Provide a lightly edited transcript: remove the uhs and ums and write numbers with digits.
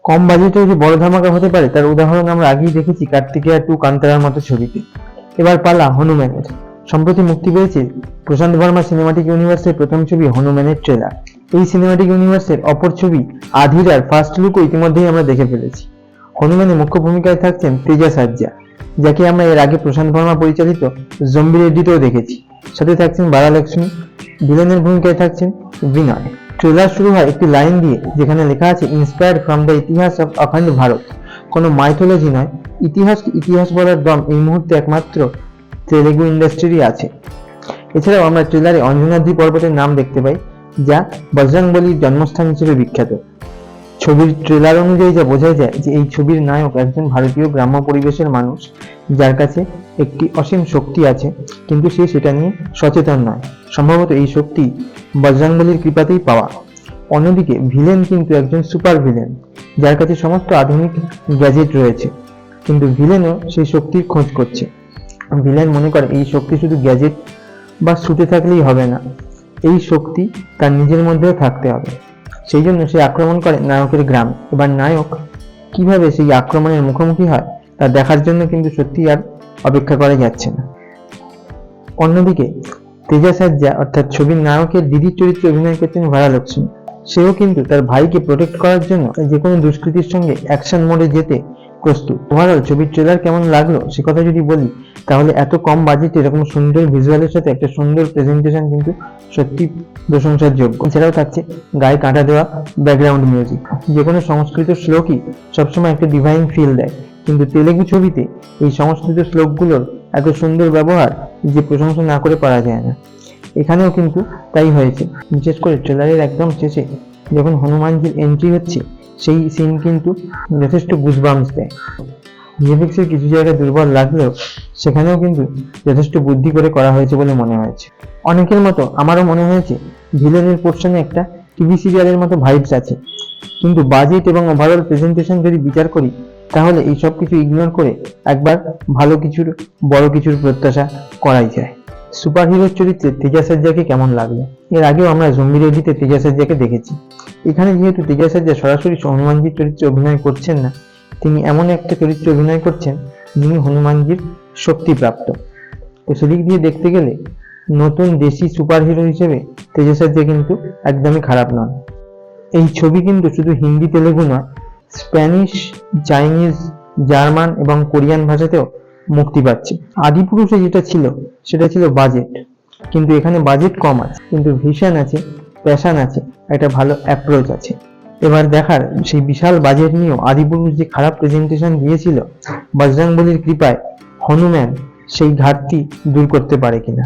কম বাজেটেও যে বড় ধামাকা হতে পারে তার উদাহরণ আমরা আগেই দেখেছি কার্তিকেয়া 2 কান্তারার মতো ছবিতে। এবার পালা হনুম্যানের। সম্প্রতি মুক্তি পেয়েছে প্রশান্ত বর্মা সিনেমাটিক ইউনিভার্সের প্রথম ছবি হনুম্যানের ট্রেলার। এই সিনেমাটিক ইউনিভার্সের অপর ছবি আধিরার ফার্স্ট লুকও ইতিমধ্যেই আমরা দেখে ফেলেছি। হনুম্যানে মুখ্য ভূমিকায় থাকছেন তেজা সাজ্জা, যাকে আমরা এর আগে প্রশান্ত বর্মা পরিচালিত জম্বি রেড্ডিতেও দেখেছি। সাথে থাকছেন বারালক্ষ্মী। ভিলেনের ভূমিকায় থাকছেন বিনয়। ট্রেলার শুরু হয় একটি লাইন দিয়ে, যেখানে লেখা আছে ইন্সপায়ার্ড ফ্রম দ্য ইতিহাস অফ অখণ্ড ভারত। কোনো মাইথোলজি নয়, ইতিহাসকে ইতিহাস বলার দম এই মুহূর্তে একমাত্র তেলেগু ইন্ডাস্ট্রিরই আছে। এছাড়াও আমরা ট্রেলারে অঞ্জনাদ্রি পর্বতের নাম দেখতে পাই, যা বজরংবলীর জন্মস্থান হিসেবে বিখ্যাত। ছবির ট্রেলার অনুযায়ী যা বোঝা যায় যে এই ছবির নায়ক একজন ভারতীয় গ্রাম্য পরিবেশের মানুষ, যার কাছে একটি অসীম শক্তি আছে, কিন্তু সে সেটা নিয়ে সচেতন নয়। সম্ভবত এই শক্তি বজরংবলীর কৃপাতেই পাওয়া। অন্যদিকে ভিলেন কিন্তু একজন সুপার ভিলেন, যার কাছে সমস্ত আধুনিক গ্যাজেট রয়েছে, কিন্তু ভিলেনও সেই শক্তির খোঁজ করছে। ভিলেন মনে করে এই শক্তি শুধু গ্যাজেট বা সুটে থাকলেই হবে না, এই শক্তি তার নিজের মধ্যেও থাকতে হবে। সেই জন্য সে আক্রমণ করে নায়কের গ্রাম। এবার নায়ক কিভাবে সেই আক্রমণের মুখোমুখি হয় তা দেখার জন্য কিন্তু সত্যি আর অপেক্ষা করা যাচ্ছে না। অন্যদিকে তেজা সাজ্জা অর্থাৎ ছবির নায়কের দিদির চরিত্রে অভিনয় করছেন ভারালক্ষ্মী। সেও কিন্তু তার ভাইকে প্রোটেক্ট করার জন্য যে কোনো দুষ্কৃতির সঙ্গে অ্যাকশন মোডে যেতে প্রস্তুত। ওভারঅল ছবির ট্রেলার কেমন লাগলো সে কথা যদি বলি, তাহলে এত কম বাজেটে এরকম সুন্দর ভিজুয়ালের সাথে একটা সুন্দর প্রেজেন্টেশন কিন্তু সত্যি প্রশংসার যোগ্য। এছাড়াও থাকছে গায়ে কাঁটা দেওয়া ব্যাকগ্রাউন্ড মিউজিক। যে কোনো সংস্কৃত শ্লোকই সবসময় একটা ডিভাইন ফিল দেয়, কিন্তু তেলেগু ছবিতে এই সংস্কৃত শ্লোকগুলোর এত সুন্দর ব্যবহার যে প্রশংসা না করে পারা যায় না। এখানেও কিন্তু তাই হয়েছে। বিশেষ করে ট্রেলারের একদম শেষে যখন হনুমানজির এন্ট্রি হচ্ছে, সেই সিন কিন্তু যথেষ্ট গুজবাম্পস দেয়। ভিএফএক্স এর কিছু জায়গায় দুর্বল লাগলেও সেখানেও কিন্তু যথেষ্ট বুদ্ধি করে করা হয়েছে বলে মনে হয়েছে। অনেকের মতো আমারও মনে হয়েছে ভিলেনের পোর্শনে একটা টিভি সিরিয়ালের মতো ভাইবস আছে, কিন্তু বাজেট এবং ওভারঅল প্রেজেন্টেশন যদি বিচার করি, তাহলে এই সব কিছু ইগনোর করে একবার ভালো কিছুর, বড় কিছুর প্রত্যাশা করাই যায়। সুপার হিরোর চরিত্রে তেজা সাজ্জাকে কেমন লাগলো? এর আগেও আমরা জম্বি রেড্ডিতে তেজা সাজ্জাকে দেখেছি। এখানে যেহেতু তেজা সাজ্জা সরাসরি হনুমানজির চরিত্রে অভিনয় করছেন না, তিনি এমন একটা চরিত্রে অভিনয় করছেন যিনি হনুমানজির শক্তিপ্রাপ্ত। তো সেদিক দিয়ে দেখতে গেলে নতুন দেশি সুপার হিরো হিসেবে তেজা সাজ্জা কিন্তু একদমই খারাপ নন। এই ছবি কিন্তু শুধু হিন্দি তেলেগু নয়, স্প্যানিশ, চাইনিজ, জার্মান এবং কোরিয়ান ভাষাতেও মুক্তি পাচ্ছে। আদিপুরুষে যেটা ছিল সেটা ছিল বাজেট, কিন্তু এখানে বাজেট কম আছে, কিন্তু ভিশন আছে, প্যাশন আছে, একটা ভালো অ্যাপ্রোচ আছে। এবার দেখার সেই বিশাল বাজেট নিয়েও আদিপুরুষ যে খারাপ প্রেজেন্টেশন দিয়েছিল, বজরংবলীর কৃপায় হনুম্যান সেই ঘাটতি দূর করতে পারে কিনা।